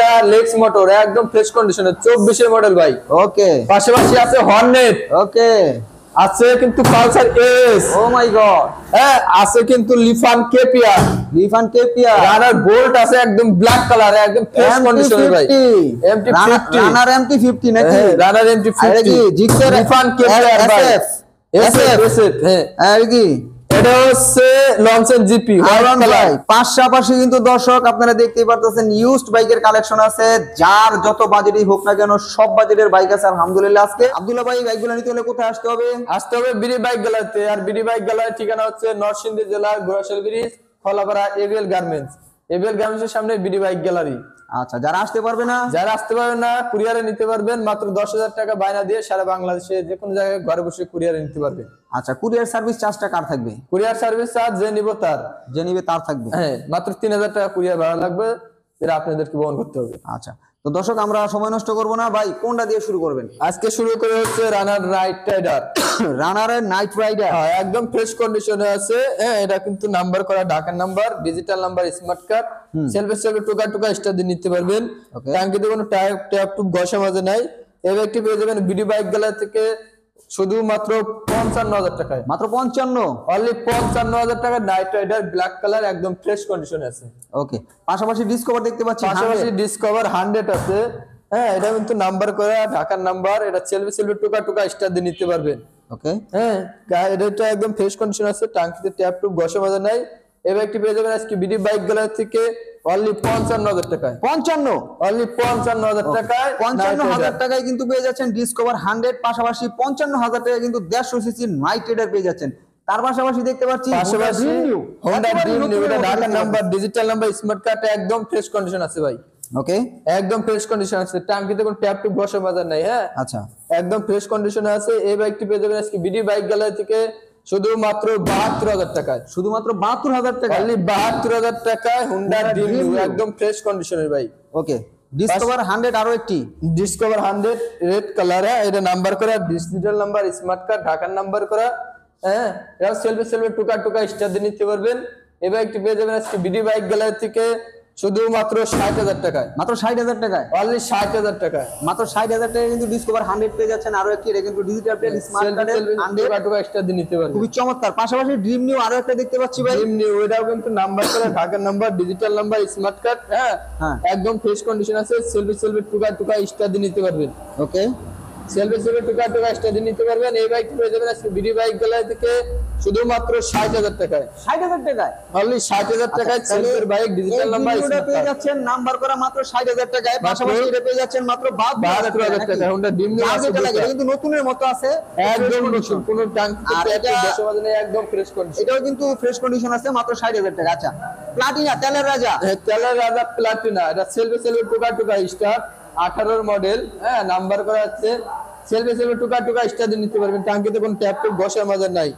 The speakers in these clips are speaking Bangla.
একটা লেক্স মোটর একদম ফ্রেশ কন্ডিশনে 24 এর মডেল ভাই। ওকে, পাশাপাশি আছে হর্নেট, ওকে, আছে কিন্তু পালসার এস, ও মাই গড, হ্যাঁ আছে কিন্তু লিফান কেপিয়ার, লিফান কেপিয়া, রানার বোল্ট আছে একদম ব্ল্যাক কালার, একদম ফ্রেশ কন্ডিশনে ভাই। MT50 রানার MT50 নাকি? রানার MT50 আরে কি জিক্সার লিফান কেপিয়ার ভাই, এসএফ হ্যাঁ। আর কি এটা হচ্ছে লঞ্চেন জিপি আরন ভাই। পাশাপাশি কিন্তু দর্শক আপনারা দেখতেই পারতেছেন ইউজড বাইকের কালেকশন আছে, যার যত বাজেটই হোক না কেন সব বাজেটের বাইক আছে আলহামদুলিল্লাহ। আজকে আব্দুল্লাহ ভাই বাইকগুলো নিতে হলে কোথায় আসতে হবে? আসতে হবে বিডি বাইক গ্যালারিতে। আর বিডি বাইক গ্যালারির ঠিকানা হচ্ছে নরসিংদী জেলার Ghorashal bridge, Kholapara ABL garments. ABL গার্মেন্টসের সামনে বিডি বাইক গ্যালারি। আচ্ছা, যারা আসতে পারবে না, কুরিয়ারে নিতে পারবেন মাত্র 10,000 টাকা বায়না দিয়ে সারা বাংলাদেশে যে কোনো জায়গায় ঘরে বসে কুরিয়ারে নিতে পারবেন। আচ্ছা, কুরিয়ার সার্ভিস চার্জটা কার থাকবে? কুরিয়ার সার্ভিস চার্জ যে নিবে তার থাকবে, হ্যাঁ মাত্র 3,000 টাকা কুরিয়ার ভাড়া লাগবে, যেটা আপনাদেরকে বহন করতে হবে। আচ্ছা, তো দর্শক আমরা সময় নষ্ট করব না ভাই, কোনটা দিয়ে শুরু করবেন? আজকে শুরু করে হচ্ছে রানার নাইট রাইডার। রানারের নাইট রাইডার একদম ফ্রেশ কন্ডিশনে আছে, হ্যাঁ এটা কিন্তু নাম্বার করা ঢাকার number, digital number, smart card, সেলফে টুকা স্টার দিয়ে নিতে পারবেন। ট্যাঙ্কিতে কোনো ট্যাপ টুপ ঘষা মাজা নাই। এই বাইকটি পেয়ে যাবেন বিডি বাইক গ্যালারি থেকে শুধুমাত্র 55,000 টাকায়। মাত্র 55, অনলি 55,000 টাকা নাইট রাইডার ব্ল্যাক কালার, একদম ফ্রেশ কন্ডিশনে আছে। ওকে, পাশাপাশি ডিসকভার দেখতে পাচ্ছি, পাশাপাশি ডিসকভার 100 আছে, হ্যাঁ এটা কিন্তু নাম্বার করা ঢাকার নাম্বার, এটা সেলফে টুকা স্টার দিয়ে নিতে পারবেন। ওকে, হ্যাঁ এটা একদম ফ্রেশ কন্ডিশন আছে, টাঙ্কিতে ট্যাপ টুপ ঘষা মাজা নাই। এই বাইকটি পেয়ে যাবেন আজকে বিডি বাইক গ্যালারি থেকে অনলি 55,000 টাকায়। 55, অনলি 55,000 টাকায়, 55,000 টাকায় কিন্তু পেয়ে যাচ্ছেন ডিসকভার 100। পাশাপাশি 55,000 টাকায় কিন্তু 150 সিসি নাইট রাইডার পেয়ে যাচ্ছেন। তার পাশাপাশি দেখতে পাচ্ছি হোন্ডা ড্রিম নিউ, এটা ঢাকার number, digital number, smart card, একদম ফ্রেশ কন্ডিশন আছে ভাই। ওকে, একদম ফ্রেশ কন্ডিশন আছে, টাঙ্কিতে কোনো ট্যাপ টুপ ঘষা মাজা নাই। হ্যাঁ আচ্ছা, একদম ফ্রেশ কন্ডিশনে আছে। এই বাইকটি পেয়ে যাবেন আজকে বিডি বাইক গ্যালারি থেকে শুধুমাত্র 72,000 টাকায়। শুধুমাত্র 72,000 টাকা, অনলি 72,000 টাকায় হোন্ডা ড্রিম নিউ, একদম ফ্রেশ কন্ডিশনের ভাই। ওকে, ডিসকভার 100 আরো একটি ডিসকভার 100 রেড কালার, এটা নাম্বার করা, ডিজিটাল নাম্বার, স্মার্ট কার্ড, ঢাকার নাম্বার করা, হ্যাঁ এটা সেলফে টুকা স্টার দিয়ে নিতে পারবেন। এই বাইকটি পেয়ে যাবেন আজকে বিডি বাইক গ্যালারি থেকে শুধুমাত্র 60,000 টাকায়। মাত্র 60,000 টাকায়, অনলি 60,000 টাকায়, মাত্র 60,000 টাকায় কিন্তু ডিসকভার 100 পেয়ে যাচ্ছেন। আরো একটি, এটা কিন্তু ডিজিটাল প্লেট, স্মার্ট কার্ডের 100 টুকা স্টার দিয়ে নিতে পারবেন। খুবই চমৎকার। পাশাপাশি ড্রিম নিউ আরো একটা দেখতে পাচ্ছি ভাই, ড্রিম নিউ, এটাও কিন্তু নাম্বার করা, ঢাকার number, digital number, smart card, হ্যাঁ একদম ফ্রেশ কন্ডিশন আছে, সেলফে টুকা স্টার দিয়ে নিতে পারবেন। ওকে, সেলফে টুকা স্টার দিয়ে নিতে পারবেন। এই বাইকটি পেয়ে যাবেন আজকে বিডি বাইক গ্যালারি থেকে শুধুমাত্র 60,000 টাকায়। 60,000 টাকায়, অনলি 60,000 টাকায় সেলফের বাইক, ডিজিটাল নাম্বার, এটা পেয়ে যাচ্ছেন নাম্বার করা মাত্র 60,000 টাকায়। পাশাপাশি এটা পেয়ে যাচ্ছেন মাত্র 72,000 টাকা। হোন্ডা ড্রিম নিউ আছে, এটা কিন্তু নতুনের মতো আছে, একদম নতুন, কোনো টাঙ্কি এটা একদম ফ্রেশ কন্ডিশন। এটাও কিন্তু ফ্রেশ কন্ডিশন আছে, মাত্র 60,000 টাকা। আচ্ছা, প্লাটিনা তেলের রাজা, প্লাটিনা, এটা সেলফে টুকা স্টার 18 মডেল, হ্যাঁ নাম্বার করা আছে, সেলফে টুকা স্টার দিয়ে নিতে পারবেন। টাঙ্কিতে কোনো ট্যাপ টুপ ঘষা মাজা নাই।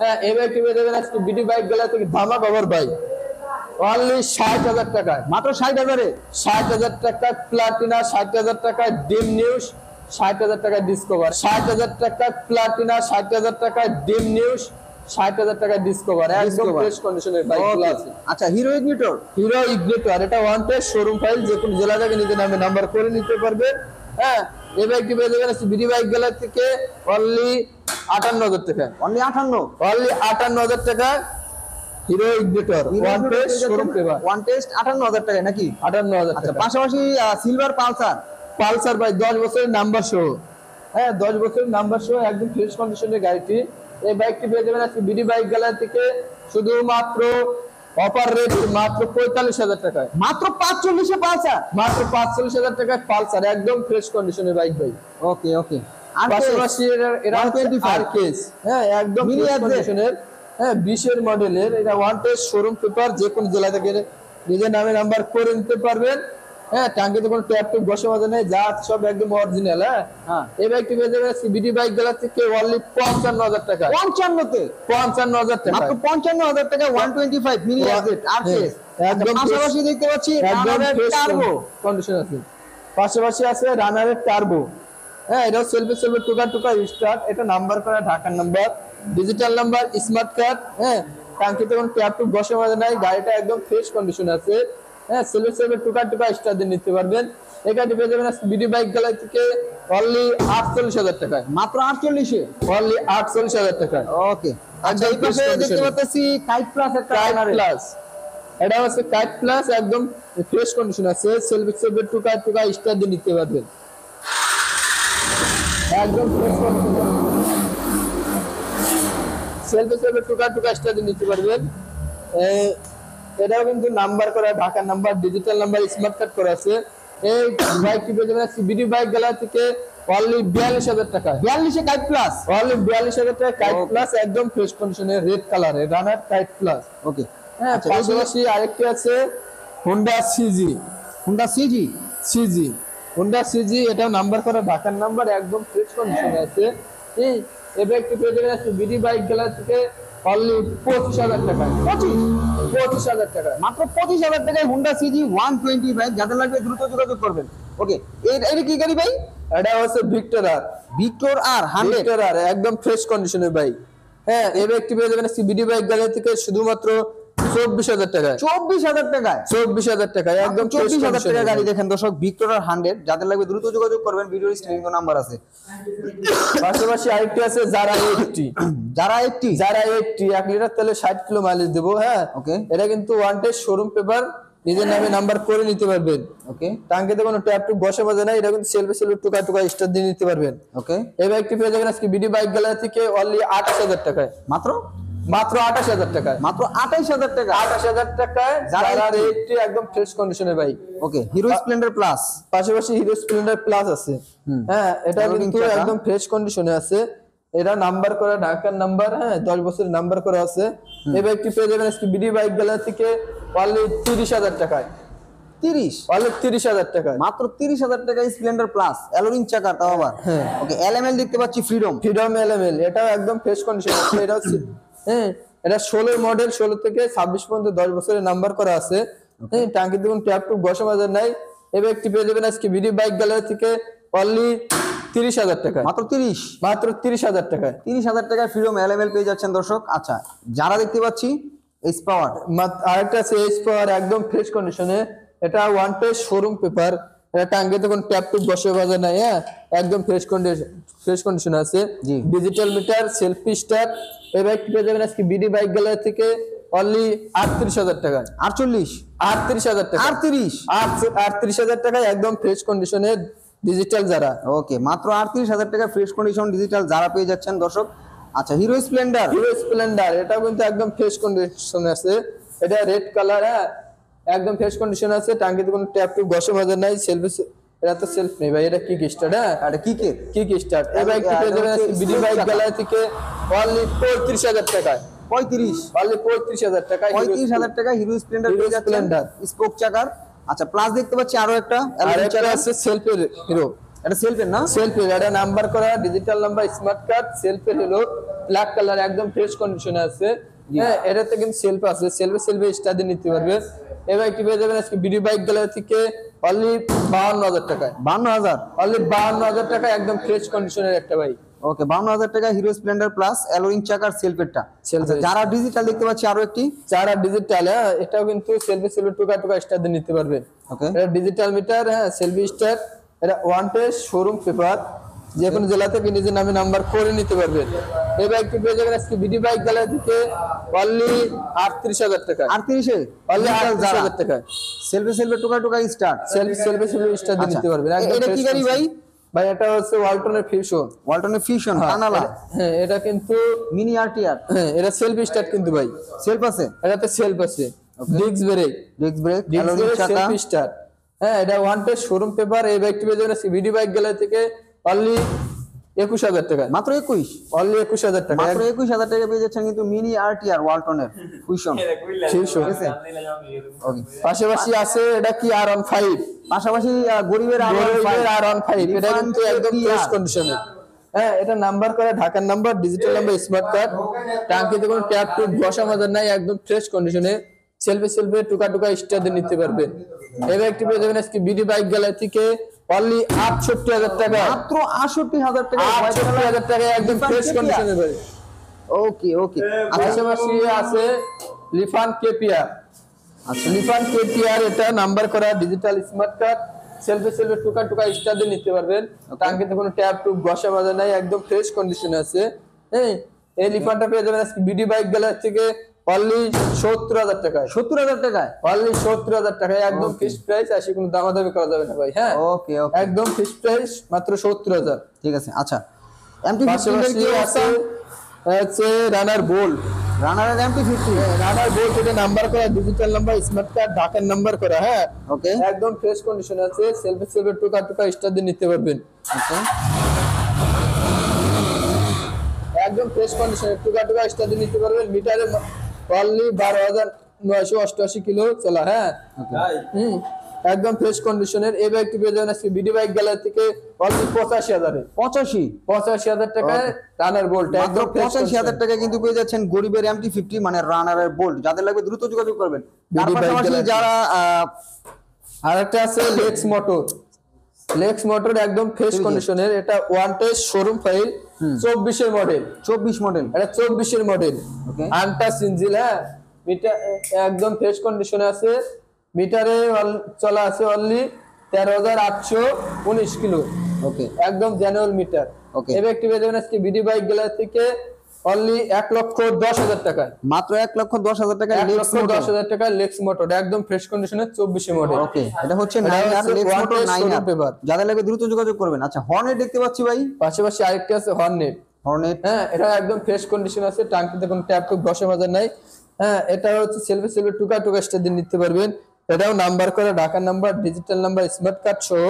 হ্যাঁ এই বাইকটি পেয়ে যাবেন আজকে বিডি বাইক গ্যালারি থেকে ধামা কভার বাইক, অনলি 60,000 টাকায়। মাত্র 60,000-এ 60,000 টাকা প্লাটিনা, 60,000 টাকায় ড্রিম নিউজ, 60,000 টাকায় ডিসকভার, 60,000 টাকা প্লাটিনা, 60,000 টাকায় ড্রিম নিউজ, 60,000 টাকায় ডিসকভার, একদম ফ্রেশ কন্ডিশনের বাইকগুলো আছে। আচ্ছা, হিরো ইগনিটর, এটা ওয়ান টেস্ট শোরুম ফাইল, যে কোনো জেলা থেকে নিজের নামে নাম্বার করে নিতে পারবেন। হ্যাঁ এই বাইকটি পেয়ে যাবেন বিডি বাইক গ্যালারি থেকে অনলি 58,000 টাকা। অনলি 58,000 টাকা hero ignitor one test showroom paper, one test 58,000 টাকা নাকি? 58,000 আচ্ছা, টাকা। পাশাপাশি সিলভার পালসার ভাই 10 বছরের নাম্বার সহ, হ্যাঁ 10 বছরের নাম্বার সহ একদম ফ্রেশ কন্ডিশনের গাড়িটি। এই বাইকটি পেয়ে যাবেন আজকে বিডি বাইক গ্যালারি থেকে শুধুমাত্র অফার রেট মাত্র 45,000 টাকায়। মাত্র 45,000 পালসার, মাত্র 45,000 টাকায় পালসার, একদম ফ্রেশ কন্ডিশনের বাইক ভাই। ওকে, ওকে। আর পাশাপাশি এটা 125 কেস, হ্যাঁ একদম ফ্রেশ কন্ডিশনের, হ্যাঁ 20 মডেলের, এটা ওয়ান টেস্ট শোরুম পেপার, যে কোনো জেলা থেকে নিজের নামে নাম্বার করে নিতে পারবেন। হ্যাঁ টাঙ্কিতে কোনো ট্যাপ টুপ বসে বাজে নেই, যা সব একদম অরিজিনাল। হ্যাঁ এই বাইকটি পেয়ে যাবে বিডি বাইক গ্যালারি থেকে অনলি 55,000 টাকা। 55-তে 55,000 টাকা, মাত্র 55,000 টাকা 125 মিনি আপডেট আর কেস। একদম পাশাপাশি দেখতে পাচ্ছি রানারের টার্বো কন্ডিশন আছে, পাশাপাশি আছে রানারের টার্বো, হ্যাঁ এটাও সেলফে টুকা স্টার্ট, এটা নাম্বার করা ঢাকার number, digital number, smart card, হ্যাঁ টাঙ্কিতে কোনো ট্যাপ টুপ বসে বাজে নাই, গাড়িটা একদম ফ্রেশ কন্ডিশন আছে। হ্যাঁ সেলফ সেলফে টুকা টুকা স্টার দিয়ে নিতে পারবেন। এই গাড়িটি পেয়ে যাবেন বিডি বাইক গ্যালারি থেকে অনলি 48,000 টাকায়, মাত্র 48 এ, অনলি 48,000 টাকায়। ওকে। আচ্ছা এই পাশে দেখতে পাচ্ছি কাইট প্লাস একটা কাইট প্লাস, এটা হচ্ছে কাইট প্লাস, একদম ফ্রেশ কন্ডিশন আছে, সেলফ সেলফে টুকা টুকা স্টার দিয়ে নিতে পারবেন, একদম ফ্রেশ কন্ডিশন, সেলফে সেলফে টুকা টুকা স্টার দিয়ে নিতে পারবেন। এটাও কিন্তু নাম্বার করা, ঢাকার number, digital number, smart card করা আছে। এই বাইকটি পেয়ে যাবেন বিডি বাইক গ্যালারি থেকে অনলি 42,000 টাকা, 42 এ কাইট প্লাস, অনলি 42,000 টাকা কাইট প্লাস, একদম ফ্রেশ কন্ডিশনে রেড কালারে রানার কাইট প্লাস। ওকে। হ্যাঁ পাশাপাশি আরেকটি আছে Honda CG, Honda CG, CG Honda CG, এটা নাম্বার করা ঢাকার নাম্বার, একদম ফ্রেশ কন্ডিশনে আছে। এই বাইকটি পেয়ে যাবেন বিডি বাইক গ্যালারি থেকে অনলি 25,000 টাকা, 25,000 টাকা, মাত্র 25,000 টাকায় হোন্ডা সিজি 120 বাইক, যাদের লাগবে দ্রুত যোগাযোগ করবেন। ওকে। এটা কি গাড়ি ভাই? এটা হচ্ছে ভিক্টর আর, ভিক্টর আর 100, ভিক্টর আর একদম ফ্রেশ কন্ডিশনের বাইক। হ্যাঁ এই বাইকটি পেয়ে যাবেন বিডি বাইক গ্যালারি থেকে শুধুমাত্র 24,000 টাকায়, 24,000 টাকায়, 24,000 টাকায়, একদম 24,000 টাকা গাড়ি। দেখেন দর্শক, ভিক্টর আর 100, যাদের লাগবে দ্রুত যোগাযোগ করবেন, ভিডিওর স্ক্রিনে নাম্বার আছে। পাশাপাশি আরেকটি আছে যারা 80, যারা 80, যারা 80 1 লিটার তেলে 60 কিলো মাইলেজ দেবো। হ্যাঁ ওকে। এটা কিন্তু ওয়ান টেস্ট শোরুম পেপার, নিজের নামে নাম্বার করে নিতে পারবেন। ওকে। টাঙ্কিতে কোনো ট্যাপ টুপ বসে বাজে না, এটা কিন্তু সেলফে সেলফে টুকা টুকা স্টার দিয়ে নিতে পারবেন। ওকে। এই বাইকটি পেয়ে যাবেন আজকে বিডি বাইক গ্যালারি থেকে অনলি 28,000 টাকায়, মাত্র 28,000 টাকায়, মাত্র 28,000 টাকা, 28,000 টাকায় যারা 80 একদম ফ্রেশ কন্ডিশনের বাইক। ওকে। হিরো স্প্লেন্ডার প্লাস, পাশাপাশি হিরো স্প্লেন্ডার প্লাস আছে। হ্যাঁ এটা কিন্তু একদম ফ্রেশ কন্ডিশনে আছে, এটা নাম্বার করা ঢাকার নাম্বার, হ্যাঁ 10 বছরের নাম্বার করা আছে। এই বাইকটি পেয়ে যাবেন আজকে বিডি বাইক গ্যালারি থেকে অনলি 30,000 টাকায়, 30, অনলি 30,000 টাকায়, মাত্র 30,000 টাকা স্প্লেন্ডার প্লাস, অ্যালোরিং চাকা তাও আবার। হ্যাঁ। ওকে। এলএমএল দেখতে পাচ্ছি, ফ্রিডম, ফ্রিডম এলএমএল, এটাও একদম ফ্রেশ কন্ডিশন আছে। এটা হচ্ছে হ্যাঁ এটা 16 মডেল, 16 থেকে 26 পর্যন্ত 10 বছরের নাম্বার করা আছে। হ্যাঁ টাঙ্কি দেখুন ট্যাপ টুপ বসে বাজার নাই। এই ব্যক্তি পেয়ে যাবেন আজকে বিডি বাইক গ্যালারি থেকে অনলি 30,000 টাকা, মাত্র 30, মাত্র 30,000 টাকায়, 30,000 টাকায় ফ্রিডম এলএমএল পেয়ে যাচ্ছেন দর্শক। আচ্ছা যারা দেখতে পাচ্ছি এস পাওয়ার, আরেকটা আছে এইচ পাওয়ার, একদম ফ্রেশ কন্ডিশনে, এটা ওয়ান টেস্ট শোরুম পেপার, এটা টাঙ্গে তখন ট্যাপ টুপ বসে বাজার নাই। হ্যাঁ একদম ফ্রেশ কন্ডিশন আছে, জি। Digital meter, self start. এই বাইকটি পেয়ে যাবেন আজকে বিডি বাইক গ্যালারি থেকে অনলি 38,000 টাকা, 38,000 টাকা, 38,000 টাকায় একদম ফ্রেশ কন্ডিশনে ডিজিটাল যারা। ওকে। মাত্র 38,000 টাকা ফ্রেশ কন্ডিশন ডিজিটাল যারা পেয়ে যাচ্ছেন দর্শক। আচ্ছা হিরো স্প্লেন্ডার, হিরো স্প্লেন্ডার, এটাও কিন্তু একদম ফ্রেশ কন্ডিশনে আছে, এটা রেড কালার, হ্যাঁ একদম ফ্রেশ কন্ডিশন আছে, টাঙ্কিতে কোনো ট্যাপ টুপ বসে বাজার নাই, সেলফি, এটা তো সেলফ নেই ভাই, এটা কিক স্টার্ট। হ্যাঁ এটা কিক স্টার্ট। এই বাইকটি পেয়ে যাবেন বিডি বাইক গ্যালারি থেকে অনলি 35,000 টাকায়, 35, অনলি 35,000 টাকায়, 35,000 টাকা হিরো স্প্লেন্ডার পেয়ে যাচ্ছেন, স্পোক চাকার। আচ্ছা প্লাস দেখতে পাচ্ছি আরো একটা, আর একটা আছে সেলফের হিরো, এটা সেলফের না, সেলফের, এটা নাম্বার করা, ডিজিটাল নাম্বার, স্মার্ট কার্ড, সেলফের হলো ব্ল্যাক কালার, একদম ফ্রেশ কন্ডিশনে আছে। হ্যাঁ এটাতে কিন্তু সেলফ আছে, সেলফে স্টার দিয়ে নিতে পারবে। এই বাইকটি পেয়ে যাবেন আজকে বিডি বাইক গ্যালারি থেকে অনলি 52,000 টাকায়, 52,000, অনলি 52,000 টাকা, একদম ফ্রেশ কন্ডিশনের একটা বাইক। ওকে। 52,000 টাকা হিরো স্প্লেন্ডার প্লাস, অ্যালোরিং চাকার, সেলফেরটা। যারা ডিজিটাল দেখতে পাচ্ছি আরো একটি, যারা ডিজিটাল, হ্যাঁ এটাও কিন্তু সেলফি টুকা টুকা স্টার দিয়ে নিতে পারবে। ওকে। এটা ডিজিটাল মিটার, হ্যাঁ সেলফি স্টার, এটা ওয়ান টেস্ট শোরুম পেপার, যে কোনো জেলা থেকে নিজের নামে নাম্বার করে নিতে পারবেন। এই বাইকটি পেয়ে যাবেন আজকে বিডি বাইক গ্যালারি থেকে অনলি 38,000 টাকা, 38 এ অনলি 38,000 টাকা, সেলফে টুকা টুকা স্টার্ট, সেলফি স্টার দিয়ে নিতে পারবেন। এটা কি গাড়ি ভাই? ভাই এটা হচ্ছে ওয়ালটনের ফিউশন, ওয়ালটনের ফিউশন কানালা। হ্যাঁ এটা কিন্তু মিনি আরটিআর, হ্যাঁ এটা সেলফ স্টার্ট কিন্তু ভাই, সেলফ আছে, এটাতে সেলফ আছে, ডিস্ক ব্রেক, অ্যালোরিং চাকা, সেলফ স্টার্ট। হ্যাঁ এটা ওয়ান টেস্ট শোরুম পেপার। এই বাইকটি পেয়ে যাবেন বিডি বাইক গ্যালারি থেকে অনলি 21,000 টাকা, মাত্র 21, অনলি 21,000 টাকা, মাত্র 21,000 টাকা পেয়ে যাচ্ছেন কিন্তু মিনি আরটিআর ওয়ালটনের ফিউশন। ওকে। পাশাপাশি আছে এটা কি R15, পাশাপাশি গরিবের R15, এটা কিন্তু একদম ফ্রেশ কন্ডিশনে। হ্যাঁ এটা নাম্বার করা ঢাকার number, digital number, smart card, টাঙ্কিতে কোনো ট্যাপ টুপ বসা মাজার নাই, একদম ফ্রেশ কন্ডিশনে, সেলফে টুকা টুকা স্টার দিয়ে নিতে পারবেন। এই বাইকটি পেয়ে যাবেন আজকে বিডি বাইক গ্যালারি থেকে অনলি 68,000 টাকা, মাত্র 68,000 টাকা, 68,000 টাকা, একদম ফ্রেশ কন্ডিশনে ভাই। ওকে ওকে। পাশাপাশি আছে লিফান কেপিয়া, আচ্ছা লিফান কেটিআর, এটা নাম্বার করা ডিজিটাল স্মার্ট কার্ড, সেলফে টুকা টুকা স্টার দিয়ে নিতে পারবেন। টাঙ্কিতে কোনো ট্যাপ টুপ ঘষা মাজা নাই, একদম ফ্রেশ কন্ডিশনে আছে। হ্যাঁ, এই লিফানটা পেয়ে যাবেন আজকে বিডি বাইক গ্যালারি থেকে অনলি 70,000 টাকায়। 70,000 টাকায় অনলি 70,000 টাকায়, একদম ফিক্সড প্রাইস, আসি কোনো দামাদামি করা যাবে না ভাই। হ্যাঁ, ওকে ওকে, একদম ফিক্সড প্রাইস, মাত্র 70,000। ঠিক আছে। আচ্ছা MT-15 এর পাশাপাশি কি অবস্থা? আছে রানার বোল্ট। রানারের MT-15, রানার বোল্ট, এটা নাম্বার করা ডিজিটাল নাম্বার স্মার্ট কার্ড, ঢাকার নাম্বার করা। হ্যাঁ, ওকে একদম ফ্রেশ কন্ডিশন আছে, সেলফে টুকা টুকা স্টার দিয়ে নিতে পারবেন। ওকে, একদম ফ্রেশ কন্ডিশনে টুকা টুকা স্টার দিয়ে নিতে পারবেন। মিটারে অনলি 12,988 কিলো চলা। হ্যাঁ, একদম ফ্রেশ কন্ডিশনের এই বাইকটি পেয়ে যাবেন আজকে বিডি বাইক গ্যালারি থেকে অনলি 85,000 85,000 টাকায় রানার বোল্ট, মাত্র 85,000 টাকায় কিন্তু পেয়ে যাচ্ছেন গরিবের MT-50 মানে রানারের বোল্ট। যাদের লাগবে দ্রুত যোগাযোগ করবেন। তার পাশাপাশি যারা আরেকটা আছে লেক্স মোটর, একদম ফ্রেশ কন্ডিশনের, এটা ওয়ান টেস্ট শোরুম ফাইল, 24 এর মডেল, 24 মডেল, এটা 24 এর মডেল, ওকে আনটাচ ইঞ্জিন। হ্যাঁ, মিটার একদম ফ্রেশ কন্ডিশনে আছে, মিটারে চলা আছে অনলি 13,819 কিলো। ওকে, একদম জেনুইন মিটার। ওকে, এই ব্যক্তি পেয়ে যাবেন আজকে বিডি বাইক গ্যালারি থেকে অনলি 1,10,000 টাকায়, মাত্র 1,10,000 টাকা লেক্স মোটর, 1,10,000 টাকা লেক্স মোটর, একদম ফ্রেশ কন্ডিশনে 24 মডেল। ওকে, এটা হচ্ছে নাইনার লেক্স মোটর নাইনার পেপার। যাদের লাগবে দ্রুত যোগাযোগ করবেন। আচ্ছা হর্নেট দেখতে পাচ্ছি ভাই, পাশাপাশি আরেকটা আছে হর্নেট। হ্যাঁ, এটা একদম ফ্রেশ কন্ডিশন আছে, টাঙ্কিতে কোনো ট্যাপ টুপ ঘষা মাজা নাই। হ্যাঁ, এটা হচ্ছে সেলফে টুকা টুকা স্টার দিয়ে নিতে পারবেন। এটাও নাম্বার করা ঢাকার number, digital number, smart card সহ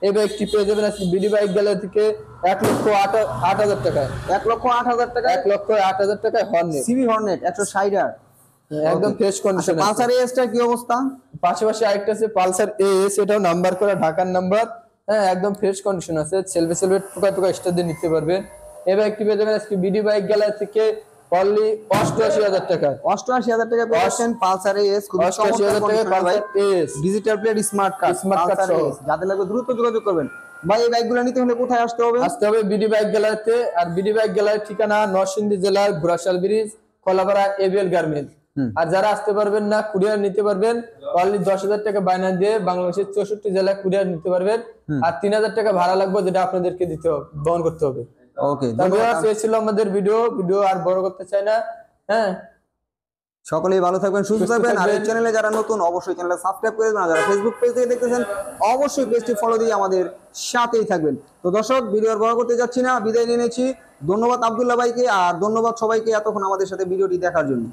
এই বাইকটি পেয়ে যাবেন আজকে বিডি বাইক গ্যালারি থেকে 1,08,000 টাকায়, 1,08,000 টাকা, 1,08,000 টাকায় হর্নেট, সিবি হর্নেট 160 একদম ফ্রেশ কন্ডিশন। পালসার এসটার কি অবস্থা? পাশাপাশি আরেকটা আছে পালসার এস, এটাও নাম্বার করা ঢাকার নাম্বার। হ্যাঁ, একদম ফ্রেশ কন্ডিশন আছে, সেলফে টুকা টুকা স্টার দিয়ে নিতে পারবেন। এই বাইকটি পেয়ে যাবেন আজকে বিডি বাইক গ্যালারি থেকে অনলি 88,000 টাকা, 88,000 টাকা পেয়েছেন পালসার এস, খুব 88,000 টাকা Pulsar S, digital plate smart card, Pulsar S. যাদের লাগবে দ্রুত যোগাযোগ করবেন। ভাই এই বাইকগুলো নিতে হলে কোথায় আসতে হবে? আসতে হবে বিডি বাইক গ্যালারিতে। আর বিডি বাইক গ্যালারির ঠিকানা নরসিংদী জেলার Ghorashal bridge, Kalapara ABL garments. আর যারা আসতে পারবেন না, কুরিয়ার নিতে পারবেন অনলি 10,000 টাকা বায়না দিয়ে বাংলাদেশের 64 জেলায় কুরিয়ার নিতে পারবেন। আর 3,000 টাকা ভাড়া লাগবে, যেটা আপনাদেরকে দিতে হবে, বহন করতে হবে। ওকে, ছিল আমাদের ভিডিও আর বড় করতে চাই না। হ্যাঁ, সকলেই ভালো থাকবেন, সুস্থ থাকবেন। আর এই চ্যানেলে যারা নতুন অবশ্যই চ্যানেলটা সাবস্ক্রাইব করে দেবেন। আর যারা ফেসবুক পেজ থেকে দেখতেছেন অবশ্যই পেজটি ফলো দিয়ে আমাদের সাথেই থাকবেন। তো দর্শক, ভিডিও আর বড় করতে যাচ্ছি না, বিদায় নিয়ে নিচ্ছি। ধন্যবাদ আব্দুল্লাহ ভাইকে, আর ধন্যবাদ সবাইকে এতক্ষণ আমাদের সাথে ভিডিওটি দেখার জন্য।